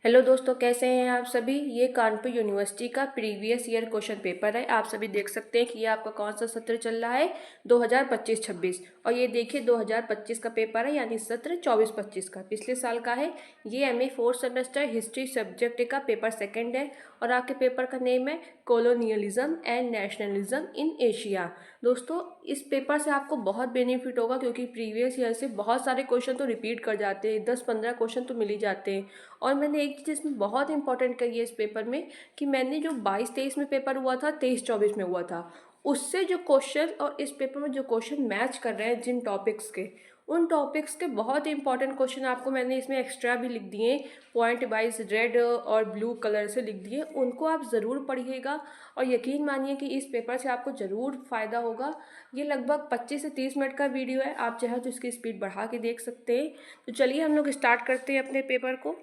Hello दोस्तों, कैसे हैं आप सभी। ये कानपुर यूनिवर्सिटी का प्रीवियस ईयर क्वेश्चन पेपर है। आप सभी देख सकते हैं कि ये आपका कौन सा सत्र चल रहा है, 2025-26। और ये देखिए 2025 का पेपर है, यानी सत्र 24-25 का पिछले साल का है। ये MA fourth semester history subject का पेपर सेकंड है और आपके पेपर का नेम है colonialism and nationalism in Asia. दोस्तों, इस पेपर से आपको बहुत बेनिफिट होगा क्योंकि प्रीवियस ईयर से बहुत सारे क्वेश्चन तो रिपीट कर जाते हैं, 10-15 क्वेश्चन तो मिल ही जाते हैं। और मैंने एक चीज़ इसमें बहुत इंपॉर्टेंट कही है इस पेपर में कि मैंने जो 22-23 में पेपर हुआ था, 23-24 में हुआ था, उससे जो क्वेश्चन और इस पेपर में जो क्वेश्चन मैच कर रहे हैं जिन टॉपिक्स के, उन टॉपिक्स के बहुत इंपॉर्टेंट क्वेश्चन आपको मैंने इसमें एक्स्ट्रा भी लिख दिए, पॉइंट वाइज रेड और ब्लू कलर से लिख दिए। उनको आप ज़रूर पढ़िएगा और यकीन मानिए कि इस पेपर से आपको ज़रूर फ़ायदा होगा। ये लगभग 25 से 30 मिनट का वीडियो है, आप चाहे तो इसकी स्पीड बढ़ा के देख सकते हैं। तो चलिए हम लोग स्टार्ट करते हैं अपने पेपर को।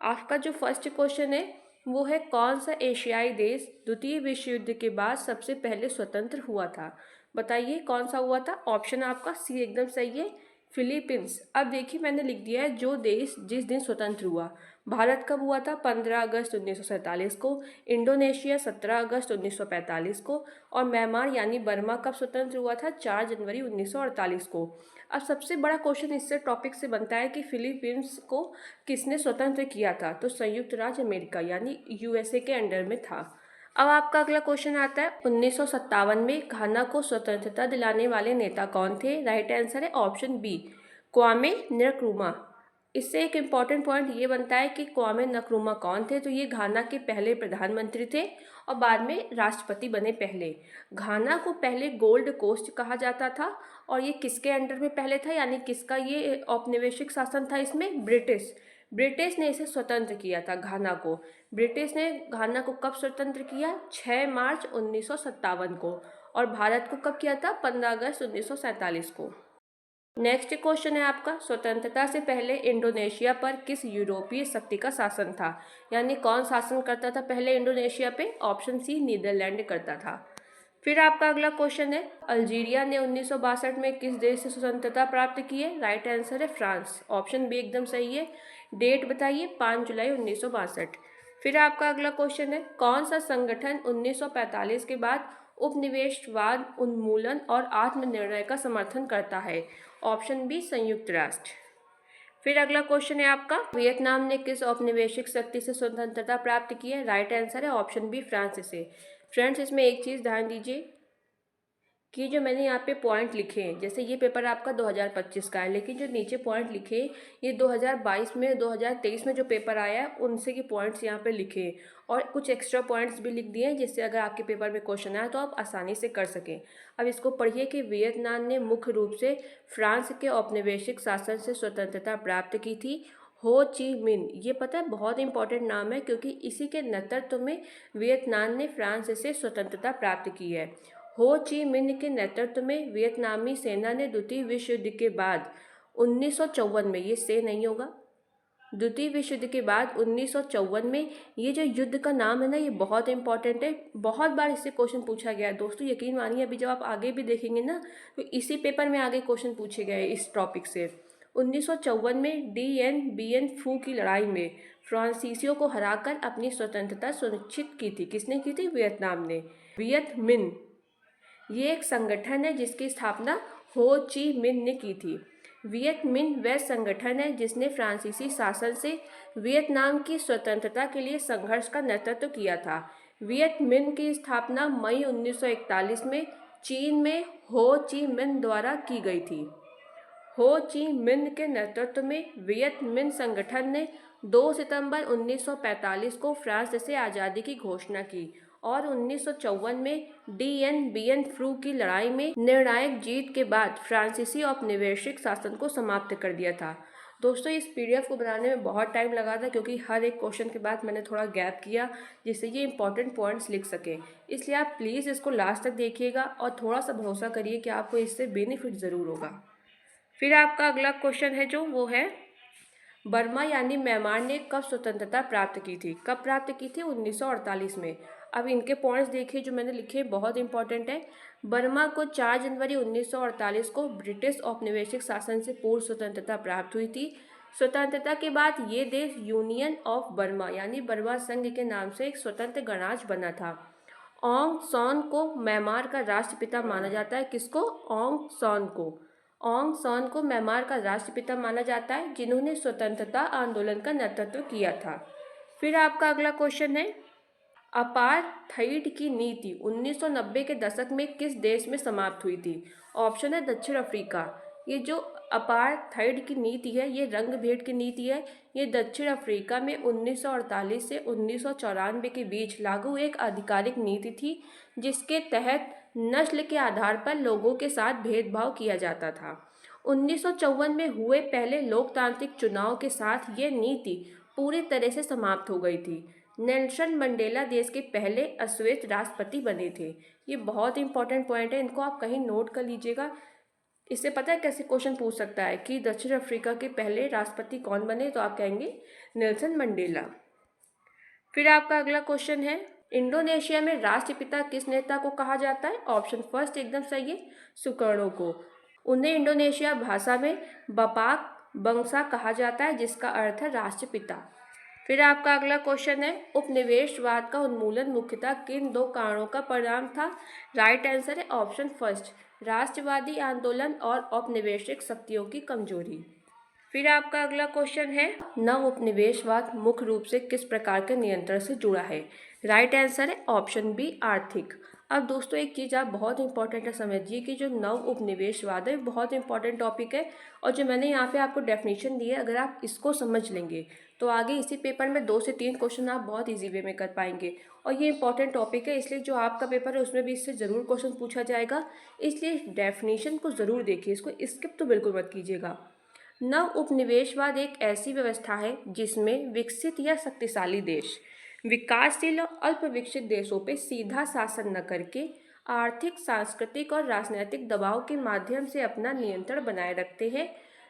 आपका जो फर्स्ट क्वेश्चन है वो है, कौन सा एशियाई देश द्वितीय विश्व युद्ध के बाद सबसे पहले स्वतंत्र हुआ था। बताइए कौन सा हुआ था। ऑप्शन आपका सी एकदम सही है, फिलीपींस। अब देखिए मैंने लिख दिया है जो देश जिस दिन स्वतंत्र हुआ। भारत कब हुआ था, 15 अगस्त 1947 को। इंडोनेशिया 17 अगस्त 1945 को। और म्यांमार यानी बर्मा कब स्वतंत्र हुआ था, 4 जनवरी 1948 को। अब सबसे बड़ा क्वेश्चन इससे टॉपिक से बनता है कि फिलीपींस को किसने स्वतंत्र किया था, तो संयुक्त राज्य अमेरिका यानी यूएसए के अंडर में था। अब आपका अगला क्वेश्चन आता है, 1957 में घाना को स्वतंत्रता दिलाने वाले नेता कौन थे। राइट आंसर है ऑप्शन बी, क्वामे नक्रुमा। इससे एक इम्पॉर्टेंट पॉइंट ये बनता है कि क्वामे नक्रुमा कौन थे, तो ये घाना के पहले प्रधानमंत्री थे और बाद में राष्ट्रपति बने पहले। घाना को पहले गोल्ड कोस्ट कहा जाता था और ये किसके अंडर में पहले था, यानी किसका ये औपनिवेशिक शासन था इसमें, ब्रिटिश ने इसे स्वतंत्र किया था घाना को। ब्रिटिश ने घाना को कब स्वतंत्र किया, 6 मार्च 1957 को। और भारत को कब किया था, 15 अगस्त 1947 को। नेक्स्ट क्वेश्चन है आपका, स्वतंत्रता से पहले इंडोनेशिया पर किस यूरोपीय शक्ति का शासन था, यानी कौन शासन करता था पहले इंडोनेशिया पे। ऑप्शन सी, नीदरलैंड करता था। फिर आपका अगला क्वेश्चन है, अल्जीरिया ने 1962 में किस देश से स्वतंत्रता प्राप्त की है। राइट आंसर है फ्रांस। ऑप्शन बी एकदम सही है। डेट बताइए, 5 जुलाई 1962। फिर आपका अगला क्वेश्चन है, कौन सा संगठन 1945 के बाद उपनिवेशवाद उन्मूलन और आत्मनिर्णय का समर्थन करता है। ऑप्शन बी, संयुक्त राष्ट्र। फिर अगला क्वेश्चन है आपका, वियतनाम ने किस औपनिवेशिक शक्ति से स्वतंत्रता प्राप्त की है। राइट आंसर है ऑप्शन बी, फ्रांस से। फ्रेंड्स, इसमें एक चीज़ ध्यान दीजिए कि जो मैंने यहाँ पे पॉइंट लिखे हैं, जैसे ये पेपर आपका 2025 का है, लेकिन जो नीचे पॉइंट लिखे ये 2022 में 2023 में जो पेपर आया है उनसे ये पॉइंट्स यहाँ पे लिखे हैं और कुछ एक्स्ट्रा पॉइंट्स भी लिख दिए हैं, जिससे अगर आपके पेपर में क्वेश्चन आए तो आप आसानी से कर सकें। अब इसको पढ़िए कि वियतनाम ने मुख्य रूप से फ्रांस के औपनिवेशिक शासन से स्वतंत्रता प्राप्त की थी। हो ची मिन, ये पता है बहुत इंपॉर्टेंट नाम है क्योंकि इसी के नेतृत्व में वियतनाम ने फ्रांस से स्वतंत्रता प्राप्त की है। हो ची मिन्ह के नेतृत्व में वियतनामी सेना ने द्वितीय विश्व युद्ध के बाद 1954 में, ये से नहीं होगा, द्वितीय विश्व युद्ध के बाद 1954 में, ये जो युद्ध का नाम है ना ये बहुत इंपॉर्टेंट है, बहुत बार इससे क्वेश्चन पूछा गया है दोस्तों। यकीन मानिए अभी जब आप आगे भी देखेंगे ना तो इसी पेपर में आगे क्वेश्चन पूछे गए इस टॉपिक से। 1954 में डीएन बीएन फू की लड़ाई में फ्रांसीसियों को हराकर अपनी स्वतंत्रता सुनिश्चित की थी। किसने की थी, वियतनाम ने। वियत मिन्ह ये एक संगठन है जिसकी स्थापना हो ची मिन्ह ने की थी। वियत मिन्ह वह संगठन है जिसने फ्रांसीसी शासन से वियतनाम की स्वतंत्रता के लिए संघर्ष का नेतृत्व किया था। वियत मिन्ह की स्थापना मई 1941 में चीन में हो ची मिन्ह द्वारा की गई थी। हो ची मिन्ह के नेतृत्व में वियत मिन्ह संगठन ने 2 सितंबर 1945 को फ्रांस से आज़ादी की घोषणा की और 1954 में डीएन बियन फ्रू की लड़ाई में निर्णायक जीत के बाद फ्रांसीसी औपनिवेशिक शासन को समाप्त कर दिया था। दोस्तों, इस पीडीएफ को बनाने में बहुत टाइम लगा था क्योंकि हर एक क्वेश्चन के बाद मैंने थोड़ा गैप किया जिससे ये इंपॉर्टेंट पॉइंट्स लिख सके। इसलिए आप प्लीज़ इसको लास्ट तक देखिएगा और थोड़ा सा भरोसा करिए कि आपको इससे बेनिफिट ज़रूर होगा। फिर आपका अगला क्वेश्चन है जो वो है, बर्मा यानी म्यांमार ने कब स्वतंत्रता प्राप्त की थी। कब प्राप्त की थी, 1948 में। अब इनके पॉइंट्स देखिए जो मैंने लिखे बहुत इंपॉर्टेंट है। बर्मा को 4 जनवरी 1948 को ब्रिटिश औपनिवेशिक शासन से पूर्ण स्वतंत्रता प्राप्त हुई थी। स्वतंत्रता के बाद ये देश यूनियन ऑफ बर्मा यानी बर्मा संघ के नाम से एक स्वतंत्र गणराज्य बना था। ऑंग सॉन को म्यांमार का राष्ट्रपिता माना जाता है। किसको? ऑंग सॉन को। ऑंग सॉन को म्यांमार का राष्ट्रपिता माना जाता है, जिन्होंने स्वतंत्रता आंदोलन का नेतृत्व किया था। फिर आपका अगला क्वेश्चन है, अपार्थाइड की नीति 1990 के दशक में किस देश में समाप्त हुई थी? ऑप्शन है दक्षिण अफ्रीका। ये जो अपार्थाइड की नीति है, ये रंग भेद की नीति है। ये दक्षिण अफ्रीका में 1948 से 1994 के बीच लागू एक आधिकारिक नीति थी, जिसके तहत नस्ल के आधार पर लोगों के साथ भेदभाव किया जाता था। 1954 में हुए पहले लोकतांत्रिक चुनाव के साथ ये नीति पूरी तरह से समाप्त हो गई थी। नेल्सन मंडेला देश के पहले अश्वेत राष्ट्रपति बने थे। ये बहुत इंपॉर्टेंट पॉइंट है, इनको आप कहीं नोट कर लीजिएगा। इससे पता है कैसे क्वेश्चन पूछ सकता है कि दक्षिण अफ्रीका के पहले राष्ट्रपति कौन बने, तो आप कहेंगे नेल्सन मंडेला। फिर आपका अगला क्वेश्चन है, इंडोनेशिया में राष्ट्रपिता किस नेता को कहा जाता है? ऑप्शन फर्स्ट एकदम सही है, सुकर्णो को। उन्हें इंडोनेशिया भाषा में बपाक बंगसा कहा जाता है, जिसका अर्थ है राष्ट्रपिता। फिर आपका अगला क्वेश्चन है, उपनिवेशवाद का उन्मूलन मुख्यतः किन दो कारणों का परिणाम था? राइट आंसर है ऑप्शन फर्स्ट, राष्ट्रवादी आंदोलन और औपनिवेशिक शक्तियों की कमजोरी। फिर आपका अगला क्वेश्चन है, नव उपनिवेशवाद मुख्य रूप से किस प्रकार के नियंत्रण से जुड़ा है? राइट आंसर है ऑप्शन बी, आर्थिक। अब दोस्तों एक चीज़ आप बहुत इंपॉर्टेंट है समझिए कि जो नव उपनिवेशवाद है बहुत इंपॉर्टेंट टॉपिक है, और जो मैंने यहाँ पे आपको डेफिनेशन दी है, अगर आप इसको समझ लेंगे तो आगे इसी पेपर में 2 से 3 क्वेश्चन आप बहुत ईजी वे में कर पाएंगे। और ये इंपॉर्टेंट टॉपिक है, इसलिए जो आपका पेपर है उसमें भी इससे ज़रूर क्वेश्चन पूछा जाएगा, इसलिए डेफिनेशन को ज़रूर देखिए, इसको स्किप तो बिल्कुल मत कीजिएगा। नव उपनिवेशवाद एक ऐसी व्यवस्था है जिसमें विकसित या शक्तिशाली देश विकासशील और अल्प विकसित देशों पर सीधा शासन न करके आर्थिक, सांस्कृतिक और राजनीतिक दबाव के माध्यम से अपना नियंत्रण बनाए रखते हैं।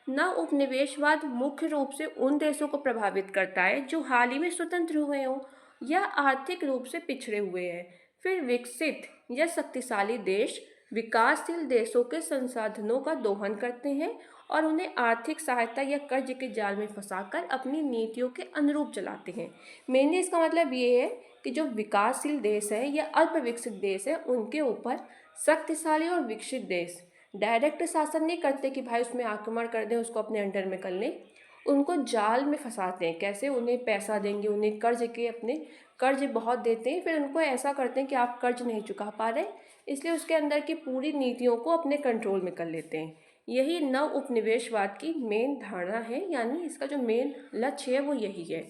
नव उपनिवेशवाद मुख्य रूप से उन देशों को प्रभावित करता है जो हाल ही में स्वतंत्र हुए हों या आर्थिक रूप से पिछड़े हुए हैं। फिर विकसित या शक्तिशाली देश विकासशील देशों के संसाधनों का दोहन करते हैं और उन्हें आर्थिक सहायता या कर्ज के जाल में फंसाकर अपनी नीतियों के अनुरूप चलाते हैं। मेनली इसका मतलब ये है कि जो विकासशील देश है या अल्प विकसित देश है, उनके ऊपर शक्तिशाली और विकसित देश डायरेक्ट शासन नहीं करते कि भाई उसमें आक्रमण कर दें, उसको अपने अंडर में कर लें। उनको जाल में फंसाते हैं। कैसे? उन्हें पैसा देंगे, उन्हें कर्ज के अपने कर्ज बहुत देते हैं, फिर उनको ऐसा करते हैं कि आप कर्ज नहीं चुका पा रहे, इसलिए उसके अंदर की पूरी नीतियों को अपने कंट्रोल में कर लेते हैं। यही नव उपनिवेशवाद की मेन धारणा है, यानी इसका जो मेन लक्ष्य है वो यही है।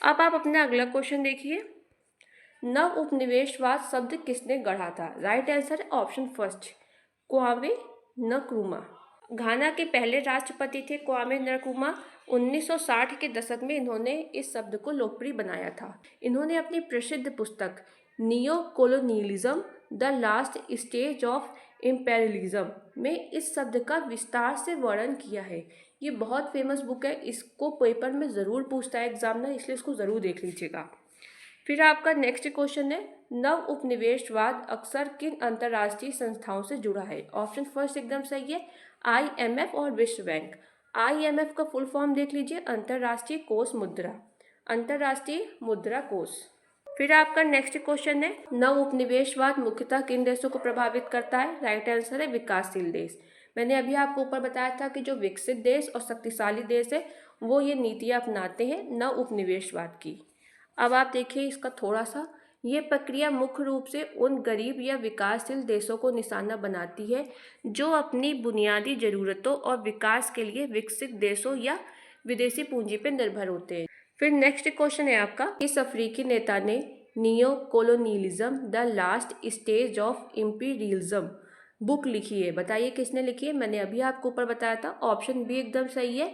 अब आप अपना अगला क्वेश्चन देखिए, नव उपनिवेशवाद शब्द किसने गढ़ा था? राइट आंसर है ऑप्शन फर्स्ट, क्वामे नक्रुमा। घाना के पहले राष्ट्रपति थे क्वामे नक्रुमा। 1960 के दशक में इन्होंने इस शब्द को लोकप्रिय बनाया था। इन्होंने अपनी प्रसिद्ध पुस्तक neo colonialism the last stage of imperialism में इस शब्द का विस्तार से वर्णन किया है। ये बहुत फेमस बुक है, इसको पेपर में ज़रूर पूछता है एग्जामिनर, इसलिए इसको ज़रूर देख लीजिएगा। फिर आपका नेक्स्ट क्वेश्चन है, नव उपनिवेशवाद अक्सर किन अंतर्राष्ट्रीय संस्थाओं से जुड़ा है? ऑप्शन फर्स्ट एकदम सही है, IMF और विश्व बैंक। IMF का फुल फॉर्म देख लीजिए, अंतर्राष्ट्रीय कोष मुद्रा, अंतर्राष्ट्रीय मुद्रा कोष। फिर आपका नेक्स्ट क्वेश्चन है, नव उपनिवेशवाद मुख्यतः किन देशों को प्रभावित करता है? राइट आंसर है विकासशील देश। मैंने अभी आपको ऊपर बताया था कि जो विकसित देश और शक्तिशाली देश है वो ये नीतियाँ अपनाते हैं नव उपनिवेशवाद की। अब आप देखिए इसका थोड़ा सा, ये प्रक्रिया मुख्य रूप से उन गरीब या विकासशील देशों को निशाना बनाती है जो अपनी बुनियादी ज़रूरतों और विकास के लिए विकसित देशों या विदेशी पूंजी पर निर्भर होते हैं। फिर नेक्स्ट क्वेश्चन है आपका, इस अफ्रीकी नेता ने neo colonialism the last stage of imperialism book लिखी है? बताइए किसने लिखी है? मैंने अभी आपको ऊपर बताया था, ऑप्शन बी एकदम सही है,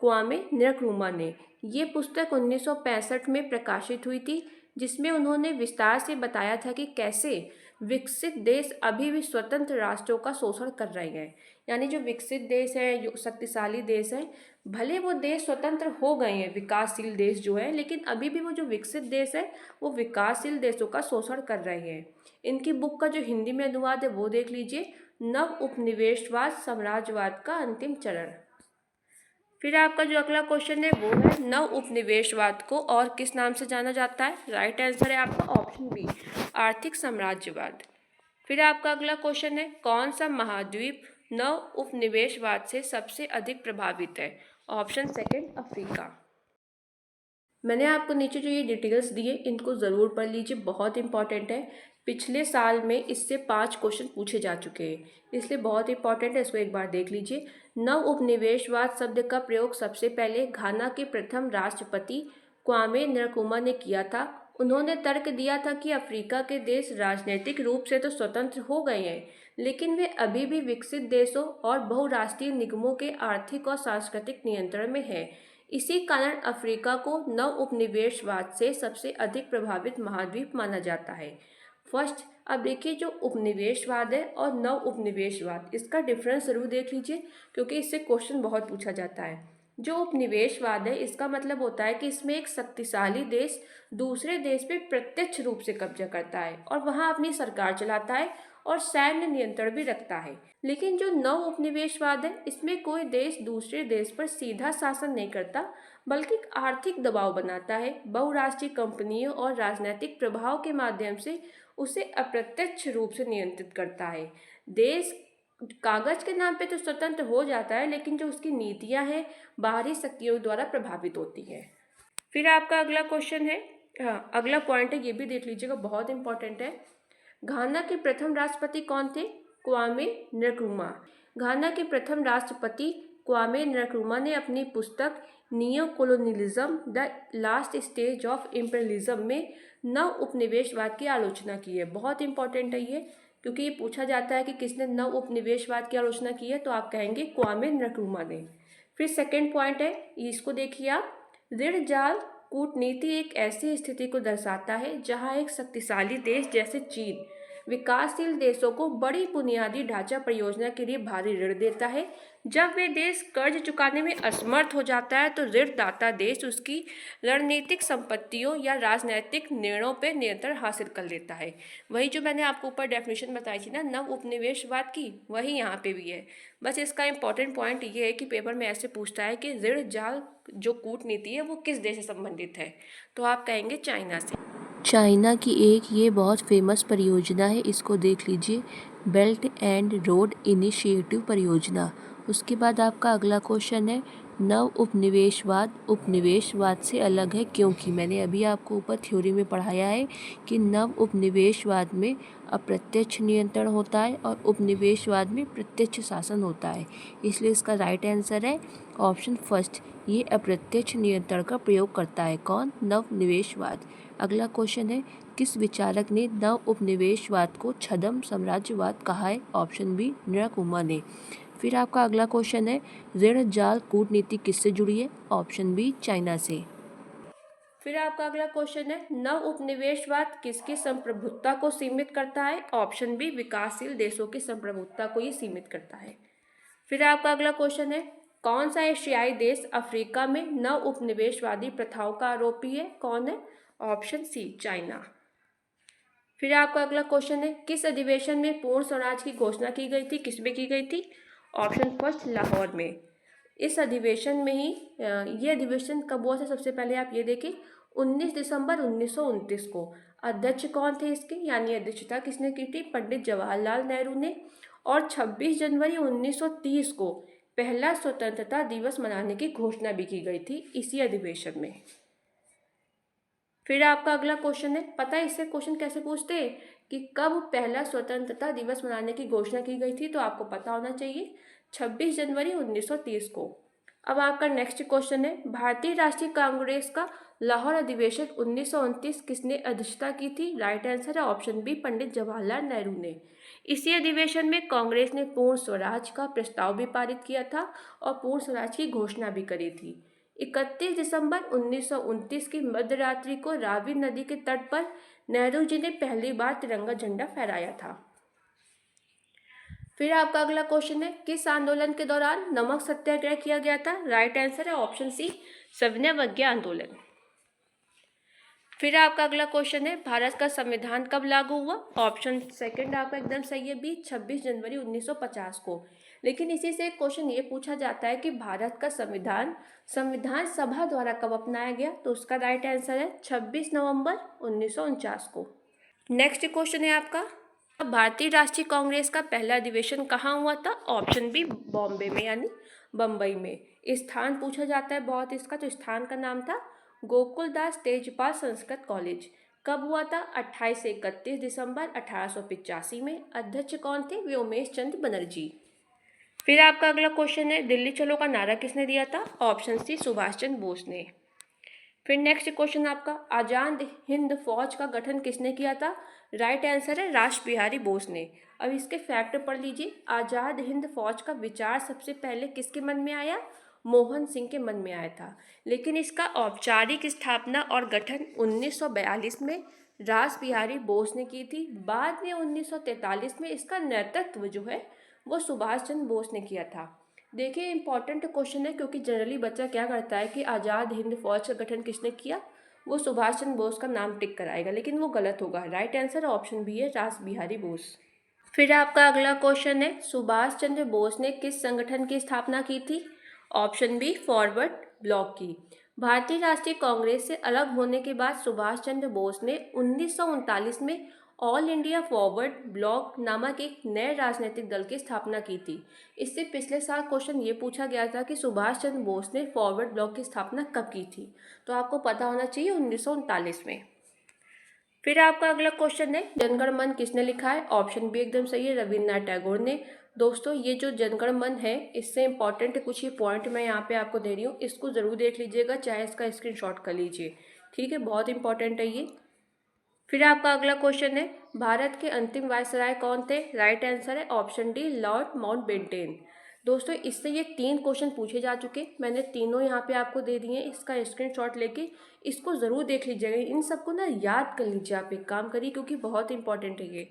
क्वामे नक्रुमा ने। ये पुस्तक 1965 में प्रकाशित हुई थी, जिसमें उन्होंने विस्तार से बताया था कि कैसे विकसित देश अभी भी स्वतंत्र राष्ट्रों का शोषण कर रहे हैं। यानी जो विकसित देश है, जो शक्तिशाली देश है, भले वो देश स्वतंत्र हो गए हैं विकासशील देश जो है, लेकिन अभी भी वो जो विकसित देश है वो विकासशील देशों का शोषण कर रहे हैं। इनकी बुक का जो हिंदी में अनुवाद है वो देख लीजिए, नव उपनिवेशवाद साम्राज्यवाद का अंतिम चरण। फिर आपका जो अगला क्वेश्चन है वो है नव उपनिवेशवाद को और किस नाम से जाना जाता है। राइट आंसर है आपका ऑप्शन बी, आर्थिक साम्राज्यवाद। फिर आपका अगला क्वेश्चन है कौन सा महाद्वीप नव उपनिवेशवाद से सबसे अधिक प्रभावित है। Option second, Africa. मैंने आपको नीचे जो ये डिटेल्स दिए इनको ज़रूर पढ़ लीजिए, बहुत इंपॉर्टेंट है। पिछले साल में इससे 5 क्वेश्चन पूछे जा चुके हैं, इसलिए बहुत इंपॉर्टेंट है, इसको एक बार देख लीजिए। नव उपनिवेशवाद शब्द का प्रयोग सबसे पहले घाना के प्रथम राष्ट्रपति क्वामे नक्रुमा ने किया था। उन्होंने तर्क दिया था कि अफ्रीका के देश राजनीतिक रूप से तो स्वतंत्र हो गए हैं, लेकिन वे अभी भी विकसित देशों और बहुराष्ट्रीय निगमों के आर्थिक और सांस्कृतिक नियंत्रण में हैं। इसी कारण अफ्रीका को नव उपनिवेशवाद से सबसे अधिक प्रभावित महाद्वीप माना जाता है। फर्स्ट, अब देखिए जो उपनिवेशवाद है और नव उपनिवेशवाद, इसका डिफरेंस जरूर देख लीजिए क्योंकि इससे क्वेश्चन बहुत पूछा जाता है। जो उपनिवेशवाद है इसका मतलब होता है कि इसमें एक शक्तिशाली देश दूसरे देश पे प्रत्यक्ष रूप से कब्जा करता है और वहाँ अपनी सरकार चलाता है और सैन्य नियंत्रण भी रखता है। लेकिन जो नव उपनिवेशवाद है इसमें कोई देश दूसरे देश पर सीधा शासन नहीं करता, बल्कि एक आर्थिक दबाव बनाता है, बहुराष्ट्रीय कंपनियों और राजनीतिक प्रभाव के माध्यम से उसे अप्रत्यक्ष रूप से नियंत्रित करता है। देश कागज के नाम पे तो स्वतंत्र हो जाता है, लेकिन जो उसकी नीतियां हैं बाहरी शक्तियों द्वारा प्रभावित होती हैं। फिर आपका अगला क्वेश्चन है, हाँ अगला पॉइंट है, ये भी देख लीजिएगा, बहुत इंपॉर्टेंट है। घाना के प्रथम राष्ट्रपति कौन थे। क्वामे नक्रुमा। घाना के प्रथम राष्ट्रपति क्वामे नक्रुमा ने अपनी पुस्तक neo colonialism the last stage of imperialism में नव उपनिवेशवाद की आलोचना की है। बहुत इंपॉर्टेंट है ये, क्योंकि ये पूछा जाता है कि किसने नव उपनिवेशवाद की आलोचना की है, तो आप कहेंगे क्वामे नक्रुमा ने। फिर सेकेंड पॉइंट है, इसको देखिए आप, ऋण जाल कूटनीति एक ऐसी स्थिति को दर्शाता है जहां एक शक्तिशाली देश जैसे चीन विकासशील देशों को बड़ी बुनियादी ढांचा परियोजना के लिए भारी ऋण देता है। जब वे देश कर्ज चुकाने में असमर्थ हो जाता है तो ऋणदाता देश उसकी रणनीतिक संपत्तियों या राजनीतिक निर्णयों पर नियंत्रण हासिल कर लेता है। वही जो मैंने आपको ऊपर डेफिनेशन बताई थी ना नव उपनिवेशवाद की, वही यहाँ पे भी है। बस इसका इंपॉर्टेंट पॉइंट ये है कि पेपर में ऐसे पूछता है कि ऋण जाल जो कूटनीति है वो किस देश से संबंधित है, तो आप कहेंगे चाइना से। चाइना की एक ये बहुत फेमस परियोजना है, इसको देख लीजिए, बेल्ट एंड रोड इनिशिएटिव परियोजना। उसके बाद आपका अगला क्वेश्चन है नव उपनिवेशवाद से अलग है क्योंकि मैंने अभी आपको ऊपर थ्योरी में पढ़ाया है कि नव उपनिवेशवाद में अप्रत्यक्ष नियंत्रण होता है और उपनिवेशवाद में प्रत्यक्ष शासन होता है, इसलिए इसका राइट आंसर है ऑप्शन फर्स्ट, ये अप्रत्यक्ष नियंत्रण का प्रयोग करता है। कौन? नवनिवेशवाद। अगला क्वेश्चन है किस विचारक ने नव उपनिवेशवाद को छद्म साम्राज्यवाद कहा है। ऑप्शन बी, नक्रुमा ने। फिर आपका अगला क्वेश्चन है ऋण जाल कूटनीति किससे जुड़ी है। ऑप्शन बी, चाइना से। फिर आपका अगला क्वेश्चन है नव उपनिवेशवाद किसकी संप्रभुता को सीमित करता है। ऑप्शन बी, विकासशील देशों की संप्रभुता को ये सीमित करता है। फिर आपका अगला क्वेश्चन है कौन सा एशियाई देश अफ्रीका में नव उपनिवेशवादी प्रथाओं का आरोपी है। कौन है। Option C, China. फिर आपका अगला क्वेश्चन है किस अधिवेशन में पूर्ण स्वराज की घोषणा की गई थी, किसमें की गई थी। ऑप्शन फर्स्ट, लाहौर में। इस अधिवेशन में ही ये अधिवेशन कब हुआ था, सबसे पहले आप ये देखें 19 दिसंबर 1929 को। अध्यक्ष कौन थे इसके, यानी अध्यक्षता किसने की थी, पंडित जवाहरलाल नेहरू ने। और 26 जनवरी 1930 को पहला स्वतंत्रता दिवस मनाने की घोषणा भी की गई थी इसी अधिवेशन में। फिर आपका अगला क्वेश्चन है, पता है इससे क्वेश्चन कैसे पूछते हैं कि कब पहला स्वतंत्रता दिवस मनाने की घोषणा की गई थी, तो आपको पता होना चाहिए 26 जनवरी 1930 को। अब आपका नेक्स्ट क्वेश्चन है भारतीय राष्ट्रीय कांग्रेस का लाहौर अधिवेशन 1929 किसने अध्यक्षता की थी। राइट आंसर है ऑप्शन बी, पंडित जवाहरलाल नेहरू ने। इसी अधिवेशन में कांग्रेस ने पूर्ण स्वराज का प्रस्ताव भी पारित किया था और पूर्ण स्वराज की घोषणा भी करी थी। 31 दिसंबर 1929 की मध्यरात्रि को रावी नदी के तट पर नेहरू जी ने पहली बार तिरंगा झंडा फहराया था। फिर आपका अगला क्वेश्चन है किस आंदोलन के दौरान नमक सत्याग्रह किया गया था। राइट आंसर है ऑप्शन सी, सविनय अवज्ञा आंदोलन। फिर आपका अगला क्वेश्चन है भारत का संविधान कब लागू हुआ। ऑप्शन सेकंड आपका एकदम सही है बी, 26 जनवरी 1950 को। लेकिन इसी से एक क्वेश्चन ये पूछा जाता है कि भारत का संविधान संविधान सभा द्वारा कब अपनाया गया, तो उसका राइट आंसर है 26 नवंबर 1949 को। नेक्स्ट क्वेश्चन है आपका, भारतीय राष्ट्रीय कांग्रेस का पहला अधिवेशन कहाँ हुआ था? ऑप्शन बी बॉम्बे में यानी बम्बई में। स्थान पूछा जाता है बहुत इसका, तो स्थान का नाम था गोकुलदास तेजपाल संस्कृत कॉलेज। कब हुआ था? 28 से 31 दिसंबर 1885 में। अध्यक्ष कौन थे? वे उमेश चंद्र बनर्जी। फिर आपका अगला क्वेश्चन है, दिल्ली चलो का नारा किसने दिया था? ऑप्शन सी सुभाष चंद्र बोस ने। फिर नेक्स्ट क्वेश्चन आपका, आजाद हिंद फौज का गठन किसने किया था? राइट आंसर है रास बिहारी बोस ने। अब इसके फैक्ट पढ़ लीजिए। आजाद हिंद फौज का विचार सबसे पहले किसके मन में आया? मोहन सिंह के मन में आया था। लेकिन इसका औपचारिक स्थापना और गठन 1942 में रास बिहारी बोस ने की थी। बाद में 1943 में इसका नेतृत्व जो है वो सुभाष चंद्र बोस ने किया था। देखिए इंपॉर्टेंट क्वेश्चन है, क्योंकि जनरली बच्चा क्या करता है कि आज़ाद हिंद फौज का गठन किसने किया, वो सुभाष चंद्र बोस का नाम टिक कराएगा, लेकिन वो गलत होगा। राइट आंसर ऑप्शन बी है रास बिहारी बोस। फिर आपका अगला क्वेश्चन है, सुभाष चंद्र बोस ने किस संगठन की स्थापना की थी? ऑप्शन बी फॉरवर्ड ब्लॉक की। भारतीय राष्ट्रीय कांग्रेस से अलग होने के बाद सुभाष चंद्र बोस ने 1939 में ऑल इंडिया फॉरवर्ड ब्लॉक नामक एक नए राजनीतिक दल की स्थापना की थी। इससे पिछले साल क्वेश्चन ये पूछा गया था कि सुभाष चंद्र बोस ने फॉरवर्ड ब्लॉक की स्थापना कब की थी, तो आपको पता होना चाहिए 1939 में। फिर आपका अगला क्वेश्चन है, जनगण मन किसने लिखा है? ऑप्शन बी एकदम सही है, रविन्द्रनाथ टैगोर ने। दोस्तों ये जो जनगण मन है, इससे इंपॉर्टेंट कुछ ही पॉइंट मैं यहाँ पे आपको दे रही हूँ, इसको ज़रूर देख लीजिएगा, चाहे इसका स्क्रीनशॉट कर लीजिए, ठीक है, बहुत इंपॉर्टेंट है ये। फिर आपका अगला क्वेश्चन है, भारत के अंतिम वायसराय कौन थे? राइट आंसर है ऑप्शन डी लॉर्ड माउंटबेटन। दोस्तों इससे ये 3 क्वेश्चन पूछे जा चुके, मैंने तीनों यहाँ पे आपको दे दिए हैं। इसका स्क्रीनशॉट लेके इसको ज़रूर देख लीजिएगा, इन सबको ना याद कर लीजिए, आप एक काम करिए, क्योंकि बहुत इंपॉर्टेंट है ये।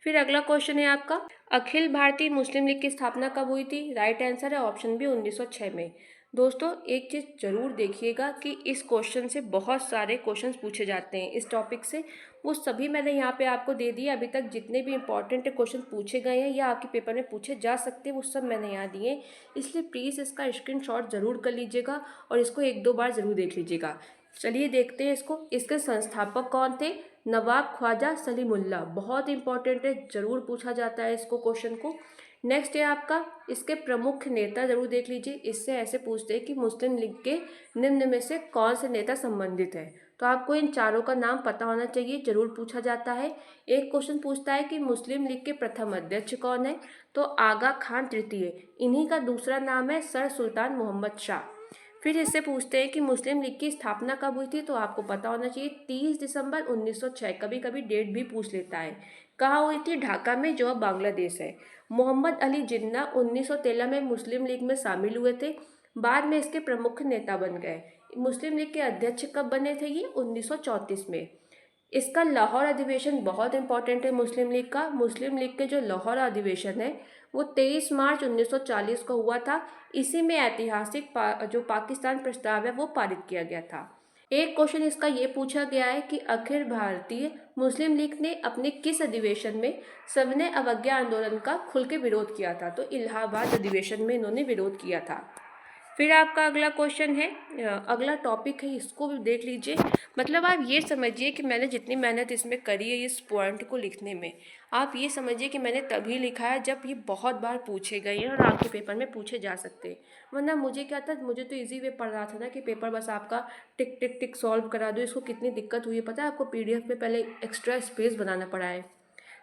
फिर अगला क्वेश्चन है आपका, अखिल भारतीय मुस्लिम लीग की स्थापना कब हुई थी? राइट आंसर है ऑप्शन बी 1906 में। दोस्तों एक चीज़ जरूर देखिएगा कि इस क्वेश्चन से बहुत सारे क्वेश्चंस पूछे जाते हैं इस टॉपिक से, वो सभी मैंने यहाँ पे आपको दे दिए। अभी तक जितने भी इंपॉर्टेंट क्वेश्चन पूछे गए हैं या आपके पेपर में पूछे जा सकते हैं वो सब मैंने यहाँ दिए, इसलिए प्लीज़ इसका स्क्रीनशॉट ज़रूर कर लीजिएगा और इसको 1-2 बार ज़रूर देख लीजिएगा। चलिए देखते हैं इसको। इसके संस्थापक कौन थे? नवाब ख्वाजा सलीमुल्ला। बहुत इंपॉर्टेंट है, जरूर पूछा जाता है इसको क्वेश्चन को। नेक्स्ट है आपका, इसके प्रमुख नेता जरूर देख लीजिए। इससे ऐसे पूछते हैं कि मुस्लिम लीग के निम्न में से कौन से नेता संबंधित है, तो आपको इन चारों का नाम पता होना चाहिए, जरूर पूछा जाता है। एक क्वेश्चन पूछता है कि मुस्लिम लीग के प्रथम अध्यक्ष कौन है, तो आगा खान तृतीय। इन्हीं का दूसरा नाम है सर सुल्तान मोहम्मद शाह। फिर इससे पूछते हैं कि मुस्लिम लीग की स्थापना कब हुई थी, तो आपको पता होना चाहिए 30 दिसंबर 1906। कभी कभी डेट भी पूछ लेता है। कहाँ हुई थी? ढाका में, जो अब बांग्लादेश है। मोहम्मद अली जिन्ना 1913 में मुस्लिम लीग में शामिल हुए थे, बाद में इसके प्रमुख नेता बन गए। मुस्लिम लीग के अध्यक्ष कब बने थे? ये 1934 में। इसका लाहौर अधिवेशन बहुत इंपॉर्टेंट है मुस्लिम लीग का। मुस्लिम लीग के जो लाहौर अधिवेशन है वो 23 मार्च 1940 को हुआ था। इसी में ऐतिहासिक जो पाकिस्तान प्रस्ताव है वो पारित किया गया था। एक क्वेश्चन इसका ये पूछा गया है कि अखिल भारतीय मुस्लिम लीग ने अपने किस अधिवेशन में सविनय अवज्ञा आंदोलन का खुल के विरोध किया था, तो इलाहाबाद अधिवेशन में इन्होंने विरोध किया था। फिर आपका अगला क्वेश्चन है, अगला टॉपिक है, इसको भी देख लीजिए। मतलब आप ये समझिए कि मैंने जितनी मेहनत इसमें करी है इस पॉइंट को लिखने में, आप ये समझिए कि मैंने तभी लिखा है जब ये बहुत बार पूछे गए हैं और आपके पेपर में पूछे जा सकते हैं। वरना मुझे क्या था, मुझे तो इजी वे पड़ रहा था ना कि पेपर बस आपका टिक टिक टिक सॉल्व करा दो। इसको कितनी दिक्कत हुई है पता है आपको, PDF में पहले एक्स्ट्रा स्पेस बनाना पड़ा है।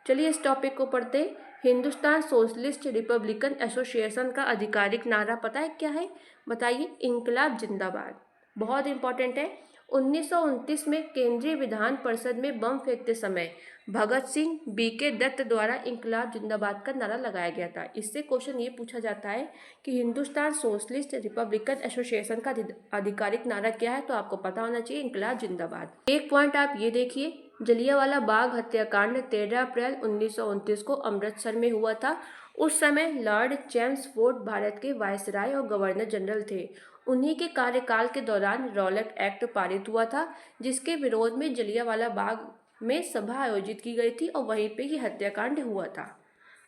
चलिए इस टॉपिक को पढ़ते हैं। हिंदुस्तान सोशलिस्ट रिपब्लिकन एसोसिएशन का आधिकारिक नारा पता है क्या है? बताइए। इंकलाब जिंदाबाद। बहुत इंपॉर्टेंट है। 1929 में केंद्रीय विधान परिषद में बम फेंकते समय भगत सिंह BK दत्त द्वारा इंकलाब जिंदाबाद का नारा लगाया गया था। इससे क्वेश्चन ये पूछा जाता है कि हिंदुस्तान सोशलिस्ट रिपब्लिकन एसोसिएशन का आधिकारिक नारा क्या है, तो आपको पता होना चाहिए इंकलाब जिंदाबाद। एक पॉइंट आप ये देखिए, जलियांवाला बाग हत्याकांड 13 अप्रैल 1929 को अमृतसर में हुआ था। उस समय लॉर्ड चैम्सफोर्ड भारत के वायसराय और गवर्नर जनरल थे। उन्हीं के कार्यकाल के दौरान रॉलेट एक्ट पारित हुआ था, जिसके विरोध में जलियांवाला बाग में सभा आयोजित की गई थी और वहीं पे ये हत्याकांड हुआ था।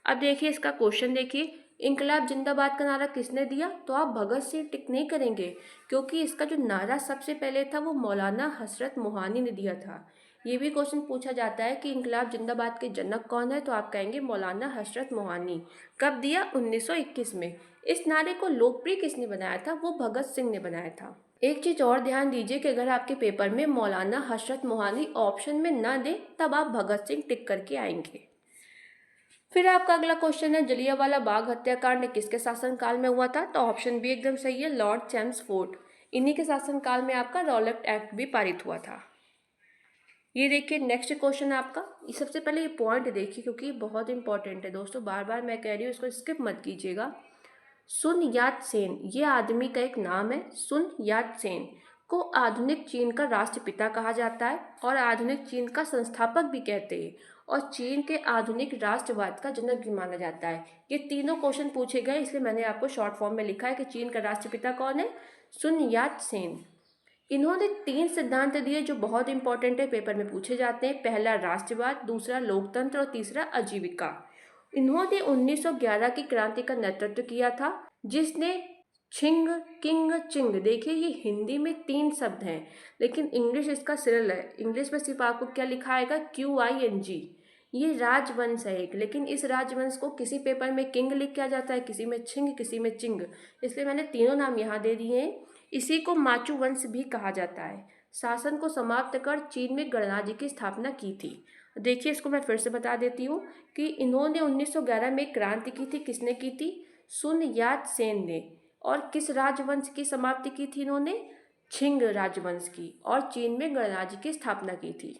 अब देखिए इसका क्वेश्चन देखिए, इंकलाब जिंदाबाद का नारा किसने दिया? तो आप भगत सिंह टिक नहीं करेंगे, क्योंकि इसका जो नारा सबसे पहले था वो मौलाना हसरत मोहानी ने दिया था। ये भी क्वेश्चन पूछा जाता है कि इंकलाब जिंदाबाद के जनक कौन है, तो आप कहेंगे मौलाना हसरत मोहानी। कब दिया? 1921 में। इस नारे को लोकप्रिय किसने बनाया था? वो भगत सिंह ने बनाया था। एक चीज और ध्यान दीजिए कि अगर आपके पेपर में मौलाना हसरत मोहानी ऑप्शन में न दे, तब आप भगत सिंह टिक करके आएंगे। फिर आपका अगला क्वेश्चन है, जलियांवाला बाग हत्याकांड किसके शासनकाल में हुआ था? तो ऑप्शन बी एकदम सही है, लॉर्ड चैम्सफोर्ड। इन्हीं के शासनकाल में आपका रॉलेट एक्ट भी पारित हुआ था। ये देखिए नेक्स्ट क्वेश्चन आपका। सबसे पहले ये पॉइंट देखिए, क्योंकि ये बहुत इंपॉर्टेंट है दोस्तों, बार बार मैं कह रही हूँ, इसको स्किप मत कीजिएगा। सुन यात सेन, ये आदमी का एक नाम है। सुन यात सेन को आधुनिक चीन का राष्ट्रपिता कहा जाता है और आधुनिक चीन का संस्थापक भी कहते हैं, और चीन के आधुनिक राष्ट्रवाद का जनक भी माना जाता है। ये तीनों क्वेश्चन पूछे गए, इसलिए मैंने आपको शॉर्ट फॉर्म में लिखा है कि चीन का राष्ट्रपिता कौन है? सुन यात सेन। इन्होंने 3 सिद्धांत दिए जो बहुत इंपॉर्टेंट है, पेपर में पूछे जाते हैं। पहला राष्ट्रवाद, दूसरा लोकतंत्र और तीसरा आजीविका। इन्होंने 1911 की क्रांति का नेतृत्व किया था, जिसने छिंग किंग चिंग, देखिए ये हिंदी में 3 शब्द हैं, लेकिन इंग्लिश इसका सिरल है। इंग्लिश में सिर्फ आपको क्या लिखा आएगा? QING। ये राजवंश है एक, लेकिन इस राजवंश को किसी पेपर में किंग लिख के आ जाता है, किसी में छिंग, किसी में चिंग, इसलिए मैंने तीनों नाम यहाँ दे दिए हैं। इसी को माचू वंश भी कहा जाता है। शासन को समाप्त कर चीन में गणराज्य की स्थापना की थी। देखिए इसको मैं फिर से बता देती हूँ कि इन्होंने 1911 में क्रांति की थी। किसने की थी? सुन यात सेन ने। और किस राजवंश की समाप्ति की थी इन्होंने? छिंग राजवंश की। और चीन में गणराज्य की स्थापना की थी।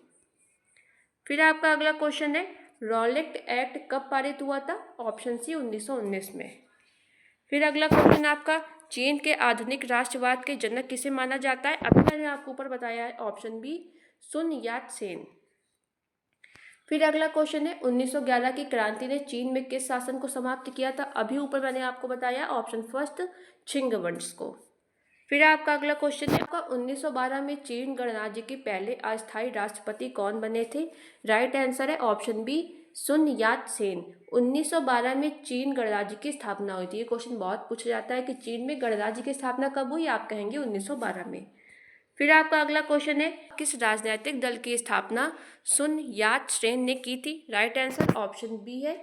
फिर आपका अगला क्वेश्चन है, रॉलेट एक्ट कब पारित हुआ था? ऑप्शन सी 1919 में। फिर अगला क्वेश्चन आपका, चीन के आधुनिक राष्ट्रवाद के जनक किसे माना जाता है? अभी मैंने आपको ऊपर बताया है, ऑप्शन बी सुन यात सेन। फिर अगला क्वेश्चन है, 1911 की क्रांति ने चीन में किस शासन को समाप्त किया था? अभी ऊपर मैंने आपको बताया, ऑप्शन फर्स्ट छिंग वंश को। फिर आपका अगला क्वेश्चन है आपका, 1912 में चीन गणराज्य के पहले अस्थायी राष्ट्रपति कौन बने थे? राइट आंसर है ऑप्शन बी सुन यात सेन। 1912 में चीन गणराज्य की स्थापना हुई थी। ये क्वेश्चन बहुत पूछा जाता है कि चीन में गणराज्य की स्थापना कब हुई? आप कहेंगे 1912 में। फिर आपका अगला क्वेश्चन है, किस राजनीतिक दल की स्थापना सुन यात सेन ने की थी? राइट आंसर ऑप्शन बी है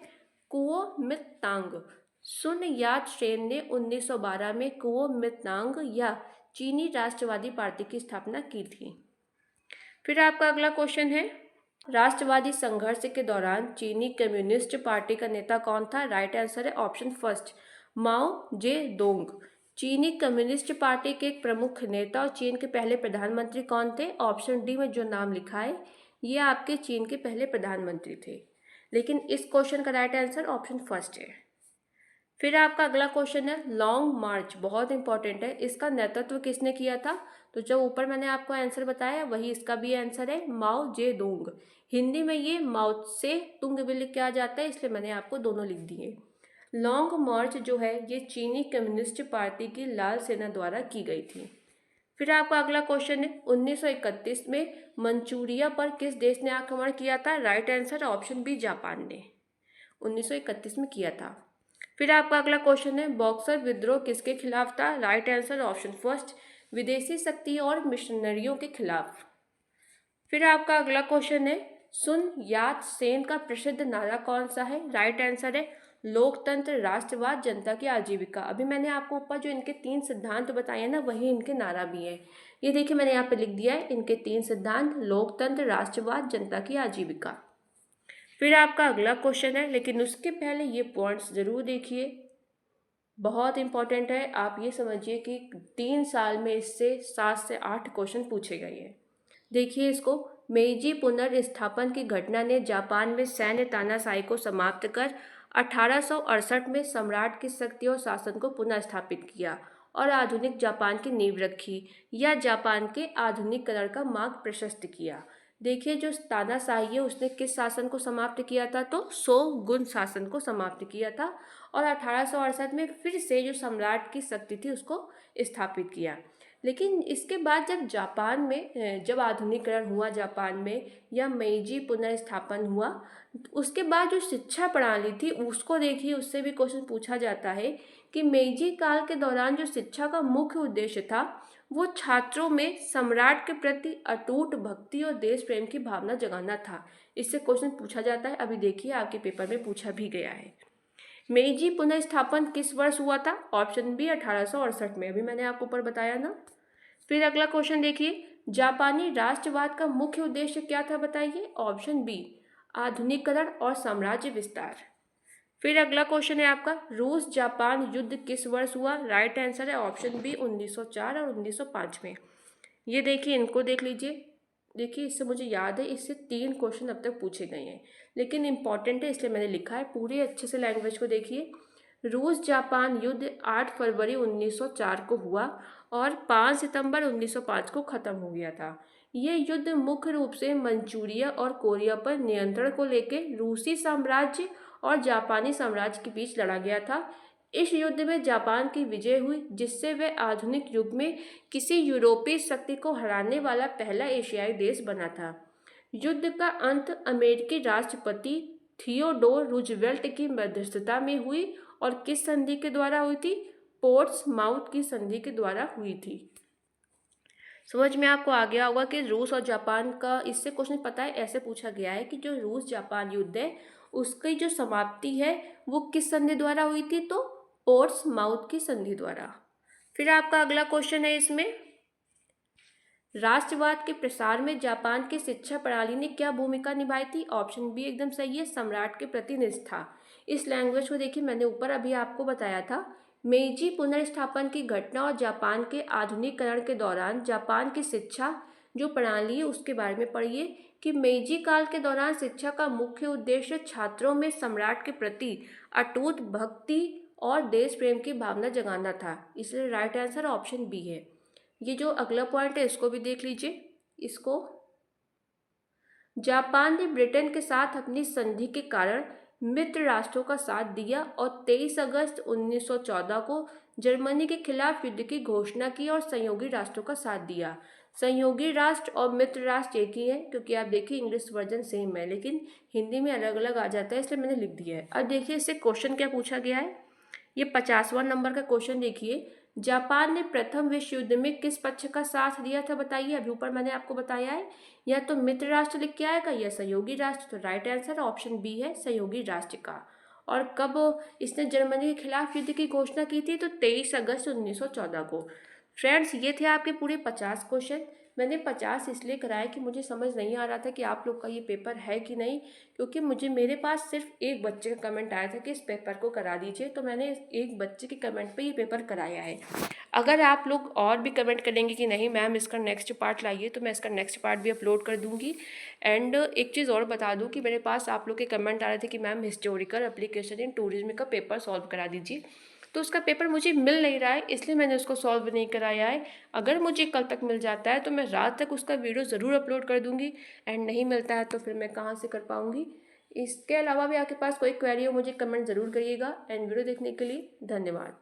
कुओमिंतांग। सुन यात सेन ने 1912 में कुओमिंतांग या चीनी राष्ट्रवादी पार्टी की स्थापना की थी। फिर आपका अगला क्वेश्चन है, राष्ट्रवादी संघर्ष के दौरान चीनी कम्युनिस्ट पार्टी का नेता कौन था? राइट आंसर है ऑप्शन फर्स्ट माओ जे दोंग। चीनी कम्युनिस्ट पार्टी के एक प्रमुख नेता और चीन के पहले प्रधानमंत्री कौन थे? ऑप्शन डी में जो नाम लिखा है ये आपके चीन के पहले प्रधानमंत्री थे, लेकिन इस क्वेश्चन का राइट आंसर ऑप्शन फर्स्ट है। फिर आपका अगला क्वेश्चन है, लॉन्ग मार्च, बहुत इंपॉर्टेंट है, इसका नेतृत्व किसने किया था? तो जो ऊपर मैंने आपको आंसर बताया वही इसका भी आंसर है, माओ जे दोंग। हिंदी में ये माओ से तुंग भी लिख के आ जाता है, इसलिए मैंने आपको दोनों लिख दिए। लॉन्ग मार्च जो है ये चीनी कम्युनिस्ट पार्टी की लाल सेना द्वारा की गई थी। फिर आपका अगला क्वेश्चन है, 1931 में मंचूरिया पर किस देश ने आक्रमण किया था? Right answer option B Japan ने 1931 में किया था। फिर आपका अगला क्वेश्चन है, बॉक्सर विद्रोह किसके खिलाफ था? राइट आंसर ऑप्शन फर्स्ट विदेशी शक्ति और मिशनरियों के खिलाफ। फिर आपका अगला क्वेश्चन है, सुन यात सेन का प्रसिद्ध नारा कौन सा है? राइट आंसर है लोकतंत्र, राष्ट्रवाद, जनता की आजीविका। अभी मैंने आपको ऊपर जो इनके 3 सिद्धांत बताए हैं ना, वही इनके नारा भी है। ये देखिए मैंने यहाँ पे लिख दिया है इनके 3 सिद्धांत, लोकतंत्र, राष्ट्रवाद, जनता की आजीविका। फिर आपका अगला क्वेश्चन है, लेकिन उसके पहले ये पॉइंट्स जरूर देखिए, बहुत इंपॉर्टेंट है। आप ये समझिए कि 3 साल में इससे 7 से 8 क्वेश्चन पूछे गए हैं। देखिए इसको, मेइजी पुनर्स्थापन की घटना ने जापान में सैन्य तानाशाही को समाप्त कर 1868 में सम्राट की शक्ति और शासन को पुनः स्थापित किया और आधुनिक जापान की नींव रखी, या जापान के आधुनिकीकरण का मार्ग प्रशस्त किया। देखिए जो तानाशाही है उसने किस शासन को समाप्त किया था? तो शोगुन शासन को समाप्त किया था, और 1868 में फिर से जो सम्राट की शक्ति थी उसको स्थापित किया। लेकिन इसके बाद जब जापान में जब आधुनिकीकरण हुआ जापान में या मेइजी पुनर्स्थापन हुआ, उसके बाद जो शिक्षा प्रणाली थी उसको देखिए, उससे भी क्वेश्चन पूछा जाता है कि मेइजी काल के दौरान जो शिक्षा का मुख्य उद्देश्य था वो छात्रों में सम्राट के प्रति अटूट भक्ति और देश प्रेम की भावना जगाना था। इससे क्वेश्चन पूछा जाता है। अभी देखिए आपके पेपर में पूछा भी गया है। मेइजी पुनर्स्थापन किस वर्ष हुआ था? ऑप्शन बी 1868 में, अभी मैंने आपको ऊपर बताया ना। फिर अगला क्वेश्चन देखिए, जापानी राष्ट्रवाद का मुख्य उद्देश्य क्या था बताइए? ऑप्शन बी आधुनिकीकरण और साम्राज्य विस्तार। फिर अगला क्वेश्चन है आपका, रूस जापान युद्ध किस वर्ष हुआ? राइट आंसर है ऑप्शन बी 1904 और 1905 में। ये देखिए, इनको देख लीजिए। देखिए, इससे मुझे याद है, इससे 3 क्वेश्चन अब तक पूछे गए हैं, लेकिन इंपॉर्टेंट है इसलिए मैंने लिखा है। पूरे अच्छे से लैंग्वेज को देखिए। रूस जापान युद्ध 8 फरवरी 1904 को हुआ और 5 सितंबर 1905 को ख़त्म हो गया था। ये युद्ध मुख्य रूप से मंचूरिया और कोरिया पर नियंत्रण को लेकर रूसी साम्राज्य और जापानी साम्राज्य के बीच लड़ा गया था। इस युद्ध में जापान की विजय हुई, जिससे वह आधुनिक युग में किसी यूरोपीय शक्ति को हराने वाला पहला एशियाई देश बना था। युद्ध का अंत अमेरिकी राष्ट्रपति थियोडोर रूजवेल्ट की मध्यस्थता में हुई और किस संधि के द्वारा हुई थी? पोर्ट्समाउथ की संधि के द्वारा हुई थी। समझ में आपको आ गया होगा कि रूस और जापान का, इससे क्वेश्चन पता है, ऐसे पूछा गया है कि जो रूस जापान युद्ध है उसकी जो समाप्ति है वो किस संधि द्वारा हुई थी? तो पोर्ट्समाउथ की संधि द्वारा। फिर आपका अगला क्वेश्चन है इसमें, राष्ट्रवाद के प्रसार में जापान की शिक्षा प्रणाली ने क्या भूमिका निभाई थी? ऑप्शन बी एकदम सही है, सम्राट के प्रति निष्ठा। इस लैंग्वेज को देखिए, मैंने ऊपर अभी आपको बताया था। मेइजी पुनर्स्थापन की घटना और जापान के आधुनिकीकरण के दौरान जापान की शिक्षा जो प्रणाली है उसके बारे में पढ़िए कि मेइजी काल के दौरान शिक्षा का मुख्य उद्देश्य छात्रों में सम्राट के प्रति अटूट भक्ति और देश प्रेम की भावना जगाना था। इसलिए राइट आंसर ऑप्शन बी है। ये जो अगला पॉइंट है इसको भी देख लीजिए। इसको, जापान ने ब्रिटेन के साथ अपनी संधि के कारण मित्र राष्ट्रों का साथ दिया और 23 अगस्त 1914 को जर्मनी के खिलाफ युद्ध की घोषणा की और सहयोगी राष्ट्रों का साथ दिया। सहयोगी राष्ट्र और मित्र राष्ट्र एक ही है, क्योंकि आप देखिए इंग्लिश वर्जन सेम है लेकिन हिंदी में अलग अलग आ जाता है, इसलिए मैंने लिख दिया है। अब देखिए इससे क्वेश्चन क्या पूछा गया है। ये 50वां नंबर का क्वेश्चन देखिए, जापान ने प्रथम विश्व युद्ध में किस पक्ष का साथ दिया था बताइए? अभी ऊपर मैंने आपको बताया है, या तो मित्र राष्ट्र लिख के आएगा या सहयोगी राष्ट्र। तो राइट आंसर ऑप्शन बी है, सहयोगी राष्ट्र का। और कब इसने जर्मनी के खिलाफ युद्ध की घोषणा की थी? तो 23 अगस्त 1914 को। फ्रेंड्स, ये थे आपके पूरे 50 क्वेश्चन। मैंने 50 इसलिए कराया कि मुझे समझ नहीं आ रहा था कि आप लोग का ये पेपर है कि नहीं, क्योंकि मेरे पास सिर्फ एक बच्चे का कमेंट आया था कि इस पेपर को करा दीजिए, तो मैंने एक बच्चे के कमेंट पे ये पेपर कराया है। अगर आप लोग और भी कमेंट करेंगे कि नहीं मैम इसका नेक्स्ट पार्ट लाइए, तो मैं इसका नेक्स्ट पार्ट भी अपलोड कर दूंगी। एंड एक चीज़ और बता दूं कि मेरे पास आप लोग के कमेंट आ रहे थे कि ma'am historical application in tourism का पेपर सॉल्व करा दीजिए, तो उसका पेपर मुझे मिल नहीं रहा है, इसलिए मैंने उसको सॉल्व नहीं कराया है। अगर मुझे कल तक मिल जाता है तो मैं रात तक उसका वीडियो ज़रूर अपलोड कर दूंगी, एंड नहीं मिलता है तो फिर मैं कहाँ से कर पाऊँगी। इसके अलावा भी आपके पास कोई क्वेरी हो मुझे कमेंट ज़रूर करिएगा। एंड वीडियो देखने के लिए धन्यवाद।